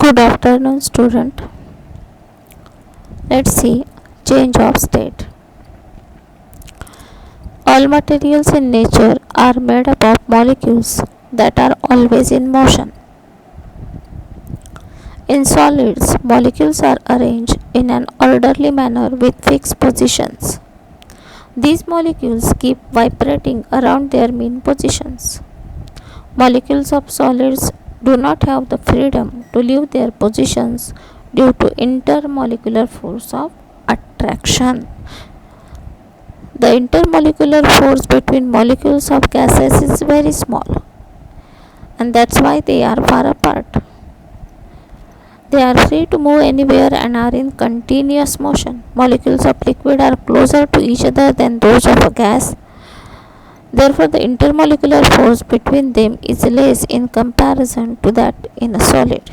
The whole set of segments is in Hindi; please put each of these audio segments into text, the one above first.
Good afternoon, student. Let's see change of state. All materials in nature are made up of molecules that are always in motion. In solids, molecules are arranged in an orderly manner with fixed positions. These molecules keep vibrating around their mean positions. Molecules of solids do not have the freedom to leave their positions due to intermolecular force of attraction. The intermolecular force between molecules of gases is very small, and that's why they are far apart. They are free to move anywhere and are in continuous motion. Molecules of liquid are closer to each other than those of a gas. Therefore, the intermolecular force between them is less in comparison to that in a solid.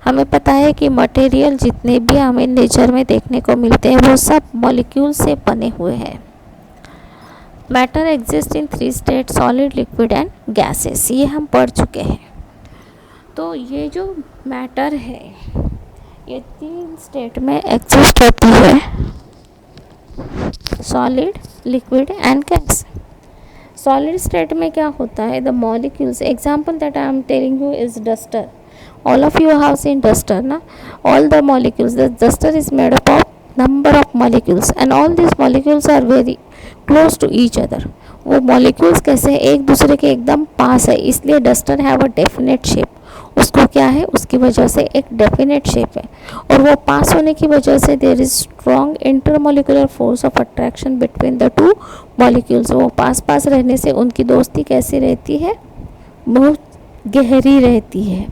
हमें पता है कि मटेरियल जितने भी हमें नेचर में देखने को मिलते हैं वो सब मॉलिक्यूल से बने हुए हैं. Matter exist in 3 state solid, liquid and gases. ये हम पढ़ चुके हैं. तो ये जो मैटर है ये 3 स्टेट में एग्जिस्ट होती है, solid, liquid and gas. Solid state में क्या होता है, the molecules, example that I am telling you is duster. All of you have seen duster, na? All the molecules, the duster is made up of number of molecules and all these molecules are very close to each other. वो molecules कैसे हैं, एक दूसरे के एकदम पास है, इसलिए duster have a definite shape. उसको क्या है, उसकी वजह से एक डेफिनेट शेप है और वो पास होने की वजह से there is strong intermolecular force of attraction between the two molecules. वो पास पास रहने से उनकी दोस्ती कैसी रहती है, बहुत गहरी रहती है.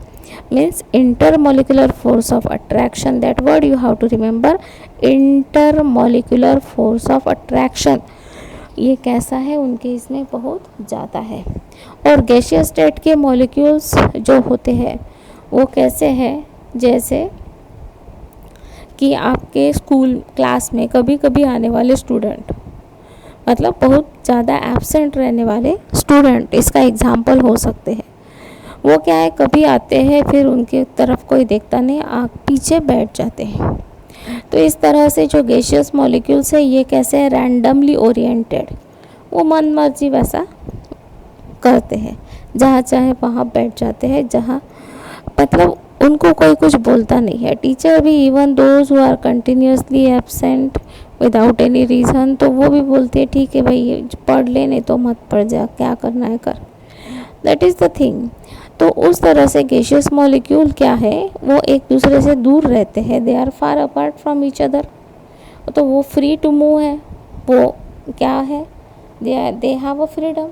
Means intermolecular force of attraction. That word you have to remember, intermolecular force of attraction. ये कैसा है, उनके इसमें बहुत ज़्यादा है. और गैसियस स्टेट के मॉलिक्यूल्स जो होते हैं वो कैसे हैं, जैसे कि आपके स्कूल क्लास में कभी कभी आने वाले स्टूडेंट, मतलब बहुत ज़्यादा एब्सेंट रहने वाले स्टूडेंट इसका एग्जाम्पल हो सकते हैं. वो क्या है, कभी आते हैं फिर उनके तरफ कोई देखता नहीं, आँख पीछे बैठ जाते हैं. तो इस तरह से जो गैसियस मॉलिक्यूल्स है ये कैसे है, रैंडमली ओरिएंटेड. वो मन मर्जी वैसा करते हैं, जहाँ चाहे वहाँ बैठ जाते हैं, जहाँ मतलब उनको कोई कुछ बोलता नहीं है. टीचर भी even those who are continuously absent without any reason, तो वो भी बोलते हैं ठीक है भाई पढ़ ले, नहीं तो मत पढ़ जा, क्या करना है कर. That is the thing. तो उस तरह से गैसियस मॉलिक्यूल क्या है, वो एक दूसरे से दूर रहते हैं, they are far apart from each other. तो वो फ्री टू मूव है, वो क्या है, they have a freedom,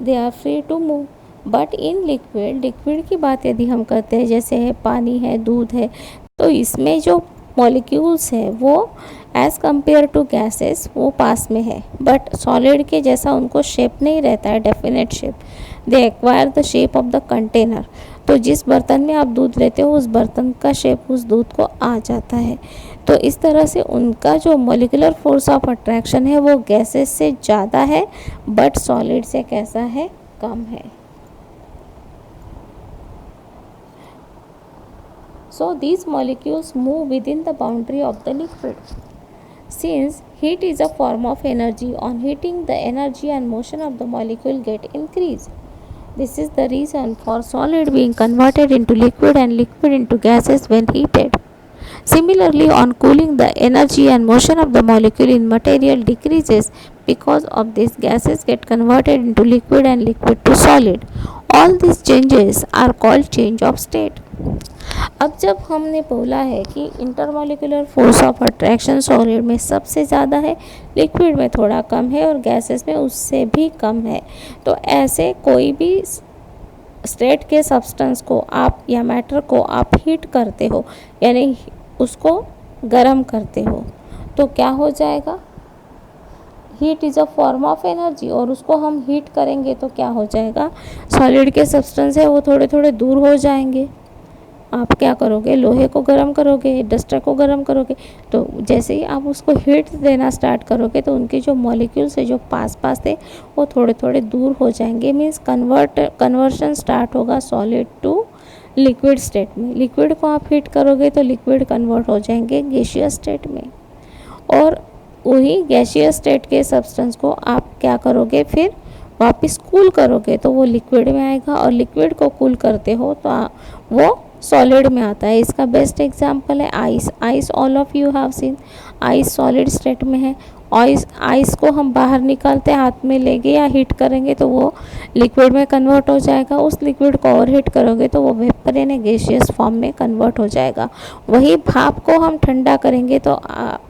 they are free to move. But in liquid, liquid की बात यदि हम करते हैं, जैसे है पानी है, दूध है, तो इसमें जो मॉलिक्यूल्स है वो एज़ कम्पेयर टू गैसेस वो पास में है. बट सॉलिड के जैसा उनको शेप नहीं रहता है, definite shape. They acquire the shape of the container. तो जिस बर्तन में आप दूध लेते हो उस बर्तन का शेप उस दूध को आ जाता है. तो इस तरह से उनका जो मॉलिक्यूलर फोर्स ऑफ अट्रैक्शन है वो गैसेस से ज़्यादा है, बट सॉलिड से कैसा है, कम है. So these molecules move within the boundary of the liquid. Since heat is a form of energy, on heating the energy and motion of the molecule get increased. This is the reason for solid being converted into liquid and liquid into gases when heated. Similarly, on cooling, the energy and motion of the molecule in material decreases. Because of this, gases get converted into liquid and liquid to solid. All these changes are called change of state. अब जब हमने बोला है कि intermolecular force of attraction solid में सबसे ज़्यादा है, लिक्विड में थोड़ा कम है और गैसेस में उससे भी कम है, तो ऐसे कोई भी स्टेट के सब्सटेंस को आप या मैटर को आप हीट करते हो, यानी उसको गर्म करते हो, तो क्या हो जाएगा, heat is a form of energy. और उसको हम हीट करेंगे तो क्या हो जाएगा, सॉलिड के सब्सटेंस है वो थोड़े थोड़े दूर हो जाएंगे, आप क्या करोगे, लोहे को गर्म करोगे, डस्टर को गर्म करोगे, तो जैसे ही आप उसको हीट देना स्टार्ट करोगे तो उनके जो मॉलिक्यूल्स है जो पास पास थे वो थोड़े थोड़े दूर हो जाएंगे। मीन्स कन्वर्शन स्टार्ट होगा सॉलिड टू लिक्विड स्टेट में। लिक्विड को आप हीट करोगे तो लिक्विड कन्वर्ट हो जाएंगे गैसियस स्टेट में, और वही गैसियस स्टेट के सब्सटेंस को आप क्या करोगे, फिर वापस कूल करोगे तो वो लिक्विड में आएगा, और लिक्विड को कूल करते हो तो वो सॉलिड में आता है। इसका बेस्ट एग्जांपल है ice. Ice all of you have seen, ice solid state में है। आइस को हम बाहर निकालते हैं हाथ में लेके या हीट करेंगे तो वो लिक्विड में कन्वर्ट हो जाएगा। उस लिक्विड को और हीट करोगे तो वो वेपर यानी गैसियस फॉर्म में कन्वर्ट हो जाएगा। वही भाप को हम ठंडा करेंगे तो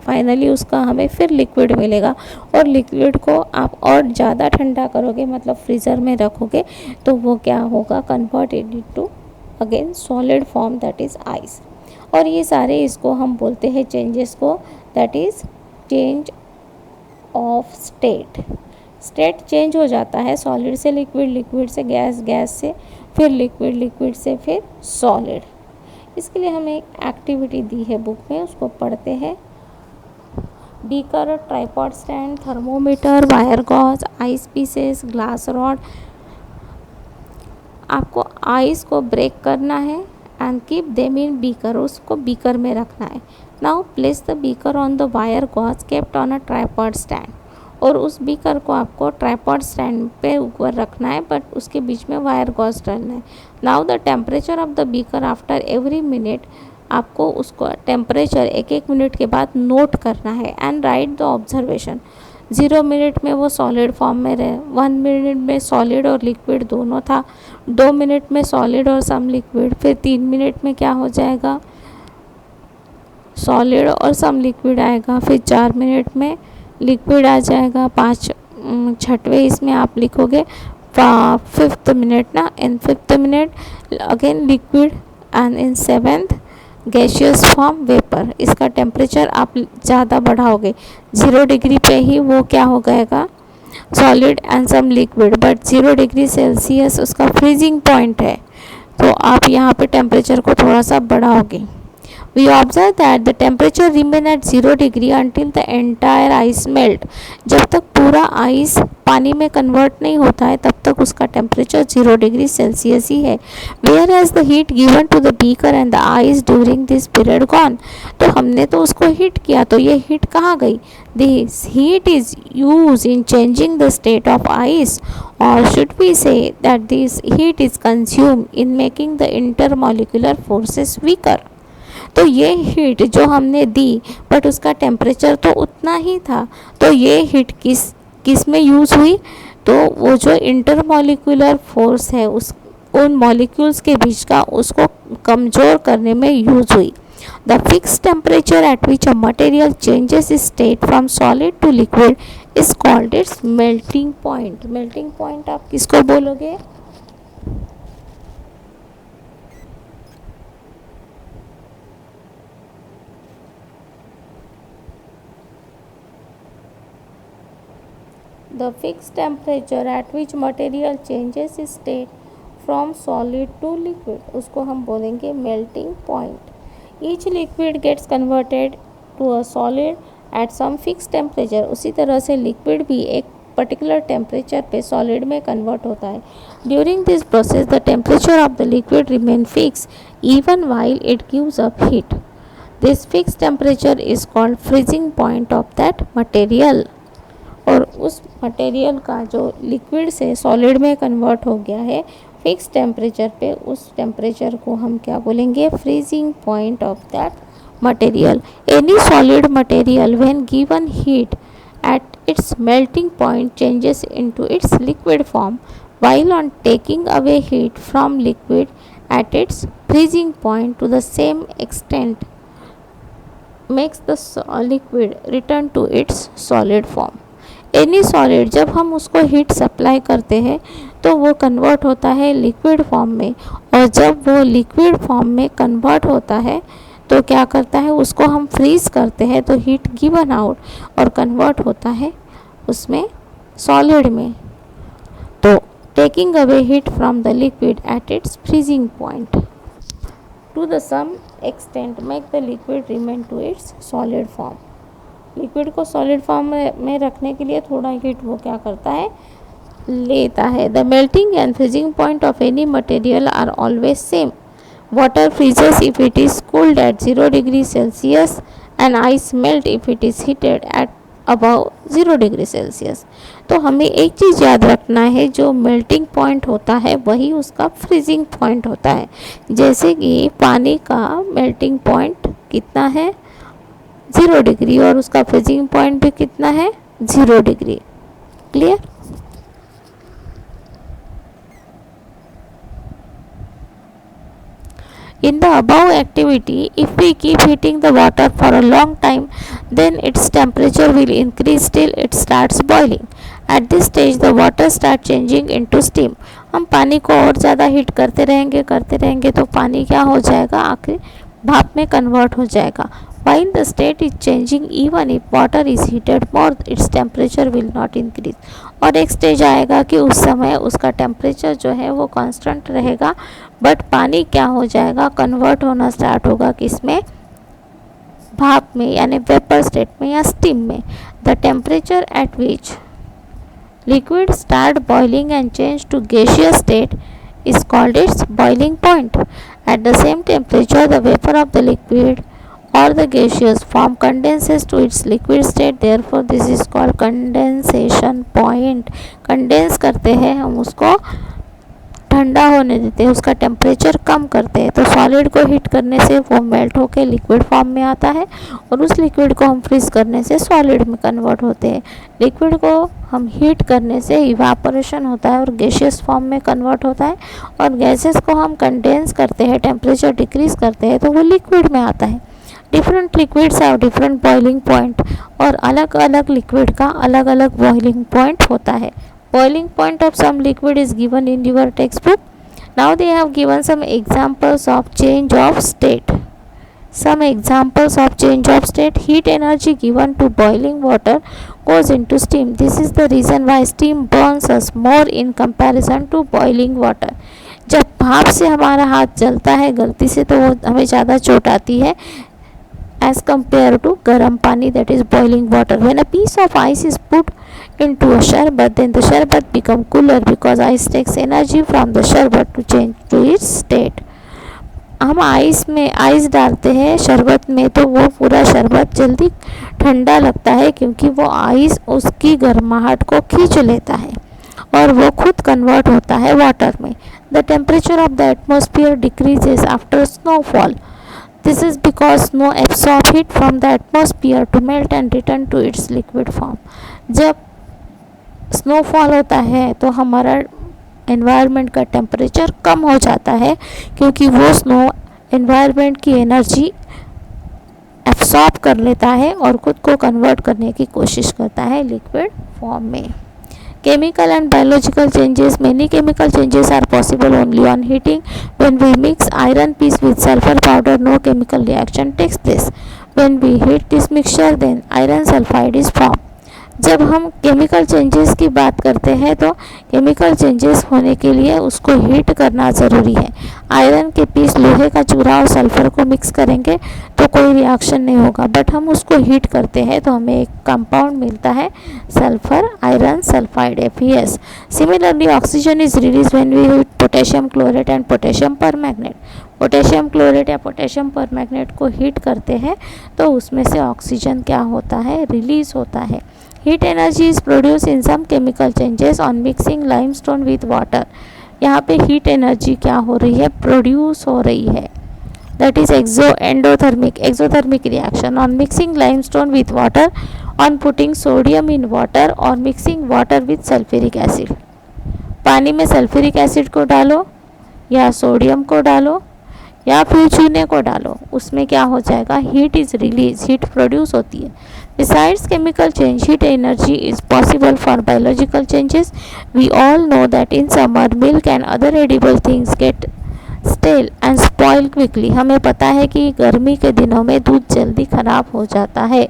फाइनली उसका हमें फिर लिक्विड मिलेगा, और लिक्विड को आप और ज़्यादा ठंडा करोगे मतलब फ्रीज़र में रखोगे तो वो क्या होगा, converted to again solid form, that is ice. और ये सारे इसको हम बोलते हैं चेंजेस को, that is change of state change हो जाता है सॉलिड से लिक्विड, लिक्विड से गैस, गैस से फिर लिक्विड, लिक्विड से फिर सॉलिड। इसके लिए हमें एक एक्टिविटी दी है बुक में, उसको पढ़ते हैं। Beaker, tripod stand, thermometer, wire gauze, ice pieces, glass rod. आपको आइस को ब्रेक करना है and keep them in beaker, उसको बीकर में रखना है। Now place the beaker on the wire gauze kept on a tripod stand, और उस बीकर को आपको ट्राइपॉड स्टैंड पे ऊपर रखना है, बट उसके बीच में वायर गॉज डालना है। Now the temperature of the beaker after every minute, आपको उसको टेम्परेचर एक एक मिनट के बाद नोट करना है and right the observation. 0 minute में वो सॉलिड फॉर्म में रहे, 1 मिनट में सॉलिड और लिक्विड दोनों था, 2 मिनट में सॉलिड और सम लिक्विड, फिर 3 मिनट में क्या हो जाएगा, सॉलिड और सम लिक्विड आएगा, फिर 4 मिनट में लिक्विड आ जाएगा, 6वें इसमें आप लिखोगे 5th मिनट ना, इन 5th minute again liquid and in 7th gaseous form vapour. इसका टेम्परेचर आप ज़्यादा बढ़ाओगे, 0 डिग्री पे ही वो क्या हो गएगा, solid and some liquid, but 0 degree Celsius उसका फ्रीजिंग पॉइंट है, तो आप यहाँ पे टेम्परेचर को थोड़ा सा बढ़ाओगे। We observe that the temperature remain at 0 degree until the entire ice melt. जब तक पूरा आइस पानी में कन्वर्ट नहीं होता है तब तक उसका टेम्परेचर 0 डिग्री सेल्सियस ही है। Whereas the heat given to the beaker and the ice during this period gone. तो हमने तो उसको हीट किया, तो ये हीट कहाँ गई? This heat is used in changing the state of ice, or should we say that this heat is consumed in making the intermolecular forces weaker. तो ये हीट जो हमने दी बट उसका टेम्परेचर तो उतना ही था, तो ये हीट किस में यूज़ हुई, तो वो जो इंटरमॉलिक्यूलर फोर्स है उस उन मॉलिक्यूल्स के बीच का उसको कमज़ोर करने में यूज़ हुई। The fix temperature at which a material changes is state from solid to liquid is called its melting point. Melting point आप किसको बोलोगे? The fixed temperature at which material changes its state from solid to liquid, उसको हम बोलेंगे melting point. Each liquid gets converted to a solid at some fixed temperature. उसी तरह से liquid भी एक particular temperature पे solid में convert होता है. During this process, the temperature of the liquid remain fixed even while it gives up heat. This fixed temperature is called freezing point of that material. और उस मटेरियल का जो लिक्विड से सॉलिड में कन्वर्ट हो गया है फिक्स टेम्परेचर पे, उस टेम्परेचर को हम क्या बोलेंगे? Freezing point of that material. Any solid material when given heat at its melting point changes into its liquid form, while on taking away heat from liquid at its freezing point to the same extent makes the liquid return to its solid form. Any solid जब हम उसको हीट सप्लाई करते हैं तो वो कन्वर्ट होता है लिक्विड फॉर्म में, और जब वो लिक्विड फॉर्म में कन्वर्ट होता है तो क्या करता है, उसको हम फ्रीज करते हैं तो हीट गिवन आउट और कन्वर्ट होता है उसमें सॉलिड में। तो taking away heat from the liquid at its freezing point. to the some extent make the liquid remain to its solid form. Liquid को सॉलिड फॉर्म में रखने के लिए थोड़ा हीट वो क्या करता है, लेता है. The melting and freezing point of any material are always same. Water freezes if it is cooled at 0 degree Celsius and ice melt if it is heated at about 0 degree Celsius. तो हमें एक चीज़ याद रखना है, जो मेल्टिंग पॉइंट होता है वही उसका फ्रीजिंग पॉइंट होता है. जैसे कि पानी का मेल्टिंग पॉइंट कितना है, 0 डिग्री, और उसका फ्रीजिंग पॉइंट भी कितना है, 0 degree. Clear. In the above activity, if we keep heating the water for a long time, then its temperature will increase till it starts boiling. At this stage, the water starts changing into steam. हम पानी को और ज़्यादा हीट करते रहेंगे तो पानी क्या हो जाएगा, आखिर भाप में कन्वर्ट हो जाएगा. While the state is changing, even if water is heated more, its temperature will not increase. और एक स्टेज आएगा कि उस समय उसका टेम्परेचर जो है वो कांस्टेंट रहेगा, बट पानी क्या हो जाएगा, कन्वर्ट होना स्टार्ट होगा किसमें, भाप में, यानी वेपर स्टेट में या स्टीम में. The temperature at which liquid start boiling and change to gaseous state is called its boiling point. At the same temperature, the vapor of the liquid or the gaseous form condenses to its liquid state. Therefore, this is called condensation point. Condense करते हैं हम, उसको ठंडा होने देते हैं, उसका टेम्परेचर कम करते हैं. तो सॉलिड को हीट करने से वो मेल्ट होकर लिक्विड फॉर्म में आता है, और उस लिक्विड को हम फ्रीज करने से सॉलिड में कन्वर्ट होते हैं. लिक्विड को हम हीट करने से इवापोरेशन होता है और गैसियस फॉर्म में कन्वर्ट होता है, और गैसेस को हम कंडेंस करते हैं, टेम्परेचर डिक्रीज करते हैं, तो वो लिक्विड में आता है. Different liquids have different boiling point, और अलग अलग लिक्विड का अलग अलग बॉइलिंग पॉइंट होता है. Boiling point of some liquid is given in your textbook. Now they have given some examples of change of state. Some examples of change of state. Heat energy given to boiling water goes into steam. This is the reason why steam burns us more in comparison to boiling water. जब भाप से हमारा हाथ जलता है गलती से, तो वो हमें ज़्यादा चोट आती है as compared to garam pani, that is boiling water. When a piece of ice is put into a sherbet, then the sherbet become cooler because ice takes energy from the sherbet to change to its state. हम आइस डालते हैं शरबत में, तो वो पूरा शरबत जल्दी ठंडा लगता है, क्योंकि वो आइस उसकी गर्माहट को खींच लेता है और वो खुद कन्वर्ट होता है वाटर में. The temperature of the atmosphere decreases after snowfall. This is because snow absorbs heat from the atmosphere to melt and return to its liquid form. जब स्नोफॉल होता है तो हमारा एनवायरनमेंट का टेम्परेचर कम हो जाता है, क्योंकि वो स्नो एनवायरनमेंट की एनर्जी एब्सॉर्ब कर लेता है और खुद को कन्वर्ट करने की कोशिश करता है लिक्विड फॉर्म में. Chemical and biological changes. Many chemical changes are possible only on heating. When we mix iron piece with sulfur powder, no chemical reaction takes place. When we heat this mixture, then iron sulfide is formed. जब हम केमिकल चेंजेस की बात करते हैं तो केमिकल चेंजेस होने के लिए उसको हीट करना ज़रूरी है. आयरन के पीस, लोहे का चूरा और सल्फ़र को मिक्स करेंगे तो कोई रिएक्शन नहीं होगा, बट हम उसको हीट करते हैं तो हमें एक कंपाउंड मिलता है sulphur iron sulphide FeS. Similarly oxygen is release when we heat potassium chlorate and potassium permanganate. Potassium chlorate या पोटेशियम परमैंगनेट को हीट करते हैं तो उसमें से ऑक्सीजन क्या होता है, रिलीज होता है. Heat energy is produce in some chemical changes on mixing limestone with water. यहाँ पे हीट एनर्जी क्या हो रही है, प्रोड्यूस हो रही है. That is exothermic reaction on mixing limestone with water, on putting sodium in water और mixing water with sulphuric acid. पानी में सल्फ्यूरिक एसिड को डालो या सोडियम को डालो या फिर चूने को डालो, उसमें क्या हो जाएगा, heat is release, heat produce होती है. Besides chemical change, heat energy is possible for biological changes. We all know that in summer milk and other edible things get stale and spoil quickly. हमें पता है कि गर्मी के दिनों में दूध जल्दी खराब हो जाता है.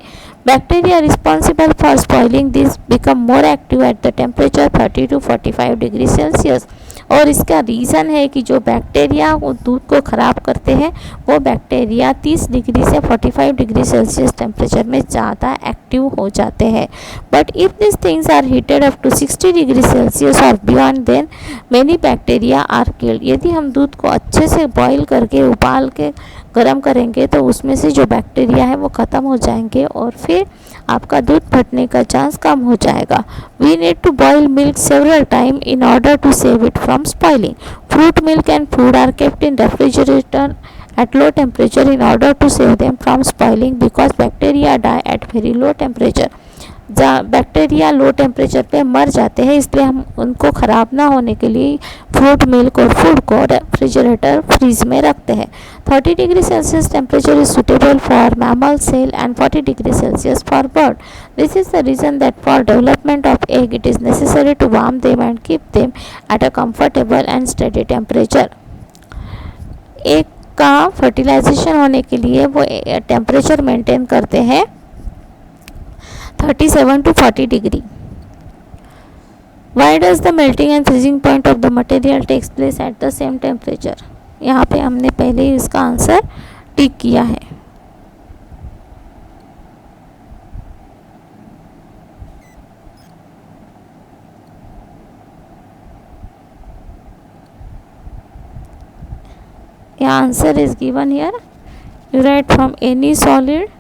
Bacteria responsible for spoiling this become more active at the temperature 30 to 45 degrees Celsius. और इसका रीज़न है कि जो बैक्टीरिया वो दूध को ख़राब करते हैं वो बैक्टीरिया 30 डिग्री से 45 डिग्री सेल्सियस टेम्परेचर में ज़्यादा एक्टिव हो जाते हैं. But if this things are heated up to 60 degree Celsius और beyond then many bacteria are killed. यदि हम दूध को अच्छे से बॉईल करके उबाल के गर्म करेंगे तो उसमें से जो बैक्टीरिया है वो ख़त्म हो जाएंगे और फिर आपका दूध फटने का चांस कम हो जाएगा. We need to boil milk several time in order to save it from spoiling. Fruit milk and food are kept in refrigerator at low temperature in order to save them from spoiling because bacteria die at very low temperature. जहाँ बैक्टीरिया लो टेम्परेचर पे मर जाते हैं इसलिए हम उनको ख़राब ना होने के लिए फ्रूट मिल्क और फूड को रेफ्रिजरेटर फ्रीज में रखते हैं. 30 degree Celsius temperature is suitable for mammal cell and 40 degree Celsius for bird. This is the reason that for development of egg it is necessary to warm them and keep them at a comfortable and steady temperature. Egg का फर्टिलाइजेशन होने के लिए वो टेम्परेचर मेंटेन करते हैं 37 to 40 degree. Why does the melting and freezing point of the material takes place at the same temperature? यहाँ पे हमने पहले ही इसका आंसर टिक किया है. Yeah, answer is given here. You write from any solid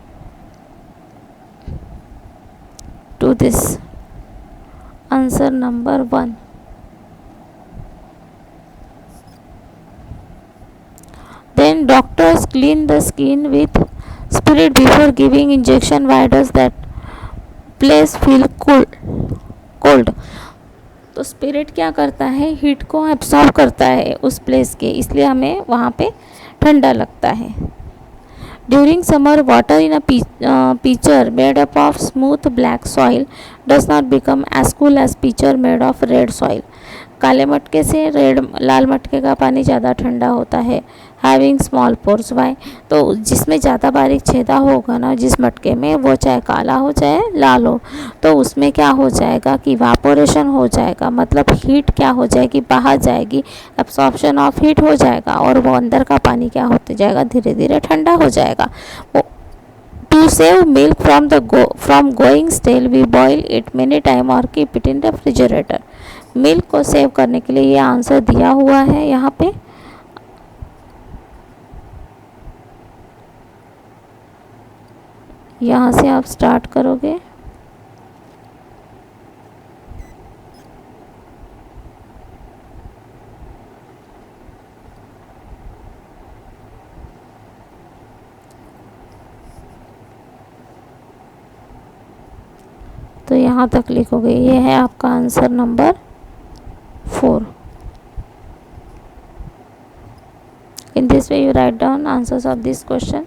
to this. Answer number 1. Then doctors clean the skin with spirit before giving injection. Why does that place feel cold? तो स्पिरिट क्या करता है, हीट को एब्सॉर्ब करता है उस प्लेस के, इसलिए हमें वहाँ पे ठंडा लगता है. During summer water in a pitcher made up of smooth black soil does not become as cool as pitcher made of red soil. काले मटके से लाल मटके का पानी ज़्यादा ठंडा होता है. Having small pores. वाई? तो जिसमें ज़्यादा बारीक छेदा होगा ना जिस मटके में, वो चाहे काला हो चाहे लाल हो, तो उसमें क्या हो जाएगा कि वापोरेशन हो जाएगा, मतलब हीट क्या हो जाएगी, बाहर जाएगी, एब्सॉर्प्शन ऑफ हीट हो जाएगा और वो अंदर का पानी क्या होते जाएगा, धीरे धीरे ठंडा हो जाएगा. To save milk from going stale we boil it many time और keep it in refrigerator. Milk को सेव करने के लिए ये आंसर दिया हुआ है यहाँ पे. यहाँ से आप स्टार्ट करोगे. तो यहाँ तक लिखोगे. ये है आपका answer number 4. In this way you write down answers of this question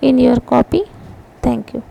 in your copy. Thank you.